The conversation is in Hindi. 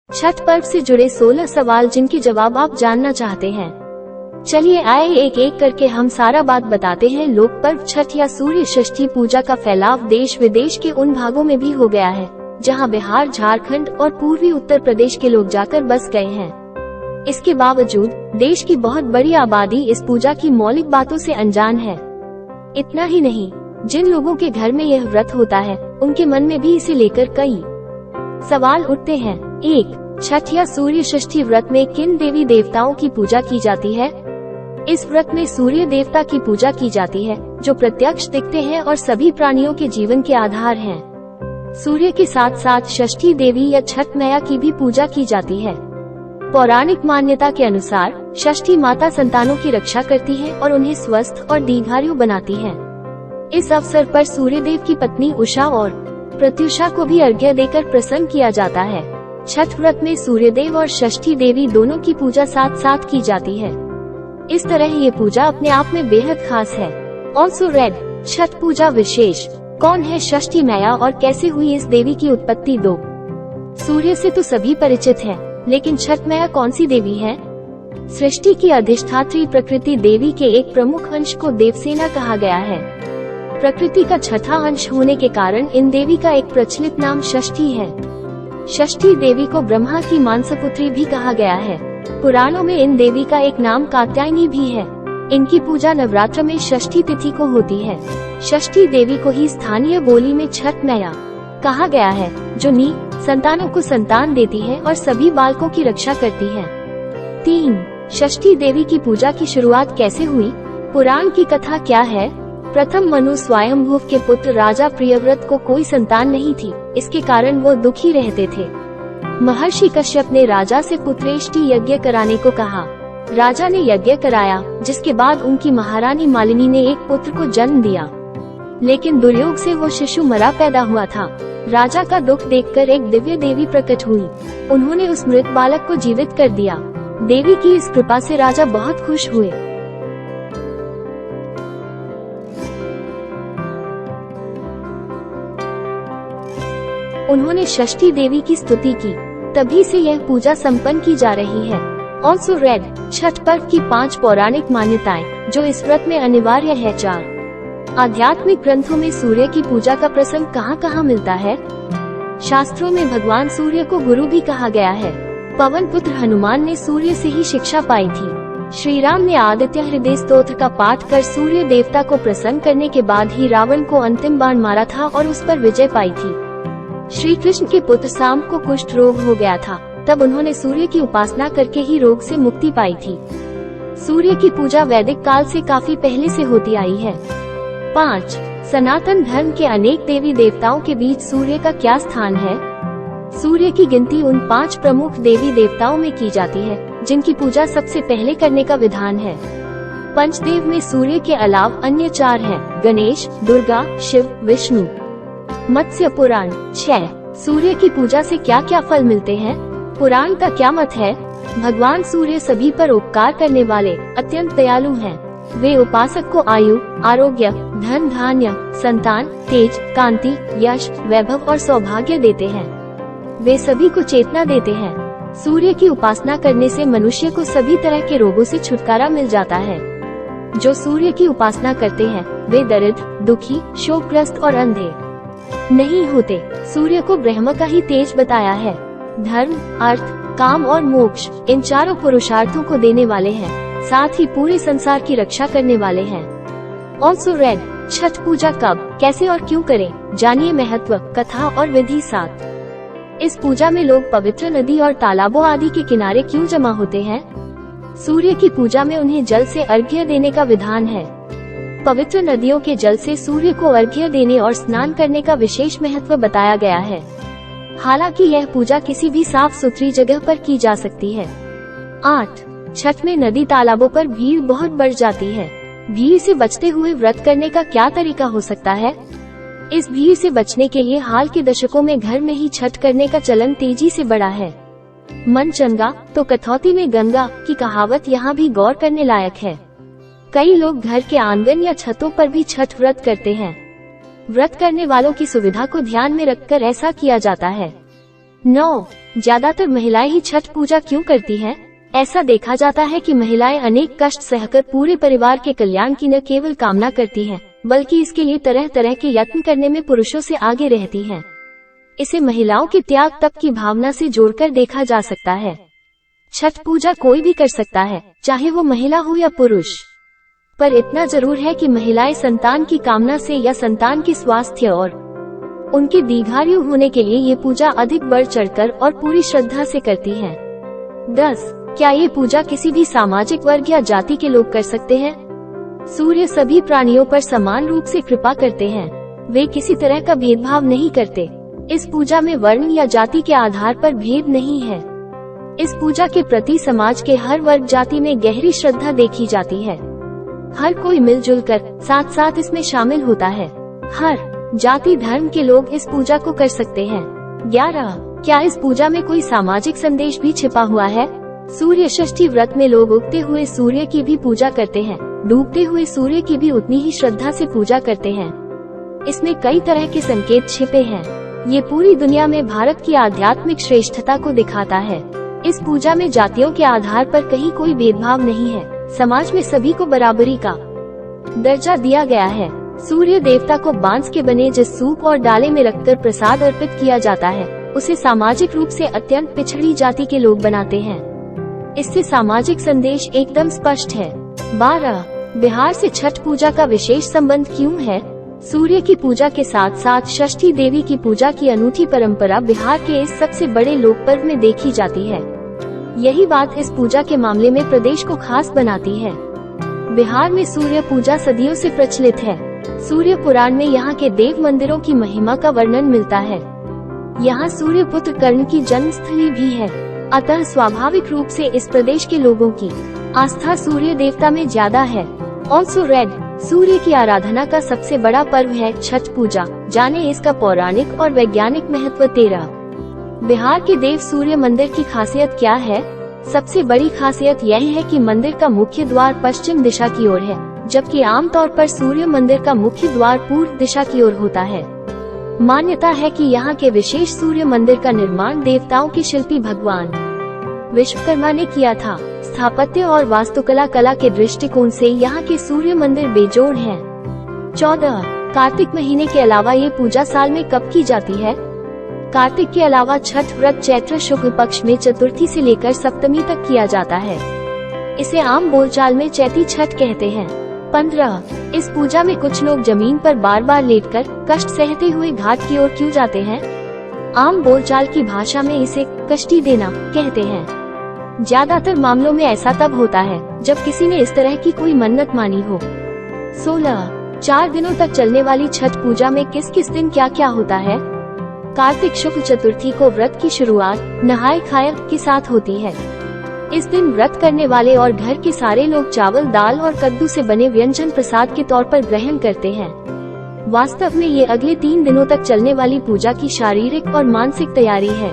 छठ पर्व से जुड़े 16 सवाल जिनके जवाब आप जानना चाहते हैं। चलिए आए एक एक करके हम सारा बात बताते हैं। लोक पर्व छठ या सूर्य षष्ठी पूजा का फैलाव देश विदेश के उन भागों में भी हो गया है जहां बिहार, झारखंड और पूर्वी उत्तर प्रदेश के लोग जाकर बस गए हैं। इसके बावजूद देश की बहुत बड़ी आबादी इस पूजा की मौलिक बातों से अनजान है। इतना ही नहीं, जिन लोगों के घर में यह व्रत होता है उनके मन में भी इसे लेकर कई सवाल उठते हैं। 1. छठ या सूर्य षष्ठी व्रत में किन देवी देवताओं की पूजा की जाती है? इस व्रत में सूर्य देवता की पूजा की जाती है जो प्रत्यक्ष दिखते हैं और सभी प्राणियों के जीवन के आधार हैं। सूर्य के साथ साथ षष्ठी देवी या छठ मैया की भी पूजा की जाती है। पौराणिक मान्यता के अनुसार षष्ठी माता संतानों की रक्षा करती है और उन्हें स्वस्थ और दीर्घायु बनाती है। इस अवसर पर सूर्यदेव की पत्नी उषा और प्रत्युषा को भी अर्घ्य देकर प्रसन्न किया जाता है। छठ व्रत में सूर्यदेव और षष्ठी देवी दोनों की पूजा साथ साथ की जाती है। इस तरह ये पूजा अपने आप में बेहद खास है। ऑल्सो रेड छठ पूजा विशेष। कौन है षष्ठी मैया और कैसे हुई इस देवी की उत्पत्ति? 2. सूर्य से तो सभी परिचित हैं, लेकिन छठ मैया कौन सी देवी है? सृष्टि की अधिष्ठात्री प्रकृति देवी के एक प्रमुख अंश को देवसेना कहा गया है। प्रकृति का छठा अंश होने के कारण इन देवी का एक प्रचलित नाम षष्ठी है। षष्ठी देवी को ब्रह्मा की मानसपुत्री भी कहा गया है। पुराणों में इन देवी का एक नाम कात्यायनी भी है। इनकी पूजा नवरात्र में षष्ठी तिथि को होती है। षष्ठी देवी को ही स्थानीय बोली में छठ मैया कहा गया है, जो संतानों को संतान देती है और सभी बालकों की रक्षा करती है। 3. षष्ठी देवी की पूजा की शुरुआत कैसे हुई? पुराण की कथा क्या है? प्रथम मनु स्वयंभू के पुत्र राजा प्रियव्रत को कोई संतान नहीं थी। इसके कारण वो दुखी रहते थे। महर्षि कश्यप ने राजा से पुत्रेष्टि यज्ञ कराने को कहा। राजा ने यज्ञ कराया, जिसके बाद उनकी महारानी मालिनी ने एक पुत्र को जन्म दिया, लेकिन दुर्योग से वो शिशु मरा पैदा हुआ था। राजा का दुख देखकर एक दिव्य देवी प्रकट हुई। उन्होंने उस मृत बालक को जीवित कर दिया। देवी की इस कृपा से राजा बहुत खुश हुए। उन्होंने षष्ठी देवी की स्तुति की, तभी से यह पूजा संपन्न की जा रही है। ऑल्सो रेड छठ पर्व की 5 पौराणिक मान्यताएं जो इस व्रत में अनिवार्य है। 4. आध्यात्मिक ग्रंथों में सूर्य की पूजा का प्रसंग कहाँ कहाँ मिलता है? शास्त्रों में भगवान सूर्य को गुरु भी कहा गया है। पवन पुत्र हनुमान ने सूर्य से ही शिक्षा पाई थी। श्री राम ने आदित्य हृदय स्तोत्र का पाठ कर सूर्य देवता को प्रसन्न करने के बाद ही रावण को अंतिम बाण मारा था और उस पर विजय पाई थी। श्री कृष्ण के पुत्र साम को कुष्ठ रोग हो गया था, तब उन्होंने सूर्य की उपासना करके ही रोग से मुक्ति पाई थी। सूर्य की पूजा वैदिक काल से काफी पहले से होती आई है। 5. सनातन धर्म के अनेक देवी देवताओं के बीच सूर्य का क्या स्थान है? सूर्य की गिनती उन 5 प्रमुख देवी देवताओं में की जाती है जिनकी पूजा सबसे पहले करने का विधान है। पंचदेव में सूर्य के अलावा अन्य 4 हैं: गणेश, दुर्गा, शिव, विष्णु। मत्स्य पुराण। 6. सूर्य की पूजा से क्या क्या फल मिलते हैं? पुराण का क्या मत है? भगवान सूर्य सभी पर उपकार करने वाले अत्यंत दयालु हैं। वे उपासक को आयु, आरोग्य, धन धान्य, संतान, तेज, कांति, यश, वैभव और सौभाग्य देते हैं। वे सभी को चेतना देते हैं। सूर्य की उपासना करने से मनुष्य को सभी तरह के रोगों से छुटकारा मिल जाता है। जो सूर्य की उपासना करते हैं वे दरिद्र, दुखी, शोकग्रस्त और अंधे नहीं होते। सूर्य को ब्रह्म का ही तेज बताया है। धर्म, अर्थ, काम और मोक्ष इन 4 पुरुषार्थों को देने वाले हैं, साथ ही पूरे संसार की रक्षा करने वाले हैं। ऑल्सो रेड छठ पूजा कब, कैसे और क्यों करें? जानिए महत्व, कथा और विधि। 7. इस पूजा में लोग पवित्र नदी और तालाबों आदि के किनारे क्यों जमा होते हैं? सूर्य की पूजा में उन्हें जल से अर्घ्य देने का विधान है। पवित्र नदियों के जल से सूर्य को अर्घ्य देने और स्नान करने का विशेष महत्व बताया गया है। हालांकि यह पूजा किसी भी साफ सुथरी जगह पर की जा सकती है। 8. छठ में नदी तालाबों पर भीड़ बहुत बढ़ जाती है। भीड़ से बचते हुए व्रत करने का क्या तरीका हो सकता है? इस भीड़ से बचने के लिए हाल के दशकों में घर में ही छठ करने का चलन तेजी से बढ़ा है। मन चंगा तो कथौती में गंगा की कहावत यहाँ भी गौर करने लायक है। कई लोग घर के आंगन या छतों पर भी छठ व्रत करते हैं। व्रत करने वालों की सुविधा को ध्यान में रखकर ऐसा किया जाता है। 9. ज्यादातर महिलाएं ही छठ पूजा क्यों करती हैं? ऐसा देखा जाता है कि महिलाएं अनेक कष्ट सहकर पूरे परिवार के कल्याण की न केवल कामना करती हैं, बल्कि इसके लिए तरह तरह के यत्न करने में पुरुषों से आगे रहती हैं। इसे महिलाओं के त्याग तप की भावना से जोड़कर देखा जा सकता है। छठ पूजा कोई भी कर सकता है, चाहे वो महिला हो या पुरुष। पर इतना जरूर है कि महिलाएं संतान की कामना से या संतान के स्वास्थ्य और उनके दीर्घायु होने के लिए ये पूजा अधिक बढ़ चढ़कर और पूरी श्रद्धा से करती हैं। 10. क्या ये पूजा किसी भी सामाजिक वर्ग या जाति के लोग कर सकते हैं? सूर्य सभी प्राणियों पर समान रूप से कृपा करते हैं। वे किसी तरह का भेदभाव नहीं करते। इस पूजा में वर्ण या जाति के आधार पर भेद नहीं है। इस पूजा के प्रति समाज के हर वर्ग जाति में गहरी श्रद्धा देखी जाती है। हर कोई मिलजुल कर साथ साथ इसमें शामिल होता है। हर जाति धर्म के लोग इस पूजा को कर सकते हैं। 11. क्या इस पूजा में कोई सामाजिक संदेश भी छिपा हुआ है? सूर्य षष्ठी व्रत में लोग उगते हुए सूर्य की भी पूजा करते हैं, डूबते हुए सूर्य की भी उतनी ही श्रद्धा से पूजा करते हैं। इसमें कई तरह के संकेत छिपे हैं। ये पूरी दुनिया में भारत की आध्यात्मिक श्रेष्ठता को दिखाता है। इस पूजा में जातियों के आधार पर कहीं कोई भेदभाव नहीं है। समाज में सभी को बराबरी का दर्जा दिया गया है। सूर्य देवता को बांस के बने जिस सूप और डाले में रखकर प्रसाद अर्पित किया जाता है, उसे सामाजिक रूप से अत्यंत पिछड़ी जाति के लोग बनाते हैं। इससे सामाजिक संदेश एकदम स्पष्ट है। 12. बिहार से छठ पूजा का विशेष संबंध क्यों है? सूर्य की पूजा के साथ साथ षष्ठी देवी की पूजा की अनूठी परंपरा बिहार के इस सबसे बड़े लोक पर्व में देखी जाती है। यही बात इस पूजा के मामले में प्रदेश को खास बनाती है। बिहार में सूर्य पूजा सदियों से प्रचलित है। सूर्य पुराण में यहाँ के देव मंदिरों की महिमा का वर्णन मिलता है। यहाँ सूर्य पुत्र कर्ण की जन्मस्थली भी है, अतः स्वाभाविक रूप से इस प्रदेश के लोगों की आस्था सूर्य देवता में ज्यादा है। ऑल्सो रेड, सूर्य की आराधना का सबसे बड़ा पर्व है छठ पूजा। जाने इसका पौराणिक और वैज्ञानिक महत्व। 13. बिहार के देव सूर्य मंदिर की खासियत क्या है? सबसे बड़ी खासियत यह है कि मंदिर का मुख्य द्वार पश्चिम दिशा की ओर है, जबकि आमतौर पर सूर्य मंदिर का मुख्य द्वार पूर्व दिशा की ओर होता है। मान्यता है कि यहाँ के विशेष सूर्य मंदिर का निर्माण देवताओं के शिल्पी भगवान विश्वकर्मा ने किया था। स्थापत्य और वास्तुकला कला के दृष्टिकोण से यहाँ के सूर्य मंदिर बेजोड़ हैं। 14. कार्तिक महीने के अलावा ये पूजा साल में कब की जाती है? कार्तिक के अलावा छठ व्रत चैत्र शुक्ल पक्ष में चतुर्थी से लेकर सप्तमी तक किया जाता है। इसे आम बोलचाल में चैती छठ कहते हैं। 15. इस पूजा में कुछ लोग जमीन पर बार बार लेटकर कष्ट सहते हुए घाट की ओर क्यों जाते हैं? आम बोलचाल की भाषा में इसे कष्टी देना कहते हैं। ज्यादातर मामलों में ऐसा तब होता है जब किसी ने इस तरह की कोई मन्नत मानी हो। 16. 4 दिनों तक चलने वाली छठ पूजा में किस किस दिन क्या क्या होता है? कार्तिक शुक्ल चतुर्थी को व्रत की शुरुआत नहाए खाए के साथ होती है। इस दिन व्रत करने वाले और घर के सारे लोग चावल दाल और कद्दू से बने व्यंजन प्रसाद के तौर पर ग्रहण करते हैं। वास्तव में ये अगले 3 दिनों तक चलने वाली पूजा की शारीरिक और मानसिक तैयारी है।